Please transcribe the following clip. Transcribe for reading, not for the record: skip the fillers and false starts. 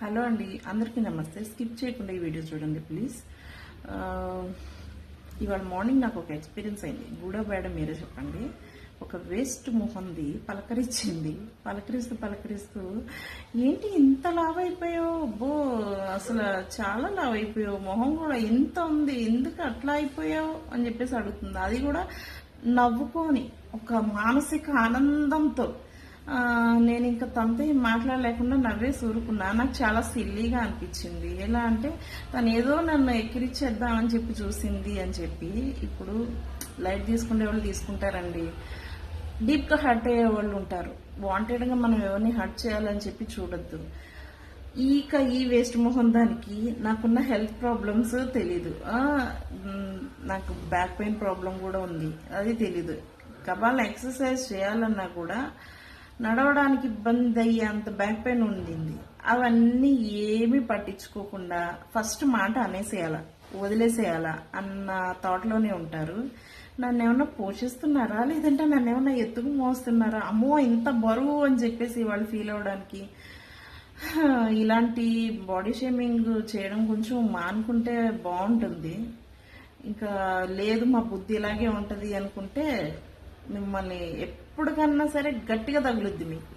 Hello అండి, అందరికీ నమస్తే. స్కిప్ చేయకుండా ఈ వీడియో చూడండి ప్లీజ్. ఇవాళ మార్నింగ్ నాకు ఒక ఎక్స్పీరియన్స్ అయింది. గుడా బేడ మీరే చెప్పండి. ఒక వేస్ట్ మొహంది పలకరించింది. పలకరిస్తూ ఏంటి ఇంత లావ్ అయిపోయావు, అబ్బో అసలు చాలా లావ్ అయిపోయావు, మొహం కూడా ఇంత ఉంది, ఎందుకు అట్లా అయిపోయావు అని చెప్పేసి అడుగుతుంది. అది కూడా నవ్వుకొని ఒక మానసిక ఆనందంతో. నేను ఇంకా తనతో మాట్లాడలేకుండా నవ్వేసి ఊరుకున్నా. నాకు చాలా సిల్లీగా అనిపించింది. ఎలా అంటే తను ఏదో నన్ను ఎక్కిరిచ్చేద్దామని చెప్పి చూసింది అని చెప్పి. ఇప్పుడు లైట్ తీసుకునే వాళ్ళు తీసుకుంటారండి, డీప్గా హర్ట్ అయ్యే వాళ్ళు ఉంటారు. వాంటెడ్గా మనం ఎవరిని హర్ట్ చేయాలని చెప్పి చూడొద్దు. ఈ వేస్ట్ మొహం దానికి నాకున్న హెల్త్ ప్రాబ్లమ్స్ తెలీదు. నాకు బ్యాక్ పెయిన్ ప్రాబ్లం కూడా ఉంది, అది తెలీదు. కబాల్ ఎక్సర్సైజ్ చేయాలన్నా కూడా నడవడానికి ఇబ్బంది అయ్యేంత బ్యాక్ పెయిన్ ఉండింది. అవన్నీ ఏమీ పట్టించుకోకుండా ఫస్ట్ మాట అనేసేయాలా, వదిలేసేయాలా అన్న థాట్లోనే ఉంటారు. నన్ను ఏమన్నా పోషిస్తున్నారా, లేదంటే నన్ను ఏమన్నా ఎత్తుకు మోస్తున్నారా, అమ్మో ఇంత బరువు అని చెప్పేసి వాళ్ళు ఫీల్ అవడానికి. ఇలాంటి బాడీ షేమింగ్ చేయడం కొంచెం మానుకుంటే బాగుంటుంది. ఇంకా లేదు మా బుద్ధి ఇలాగే ఉంటుంది అనుకుంటే మిమ్మల్ని ఎప్పటికన్నా సరే గట్టిగా తగులుద్ది మీకు.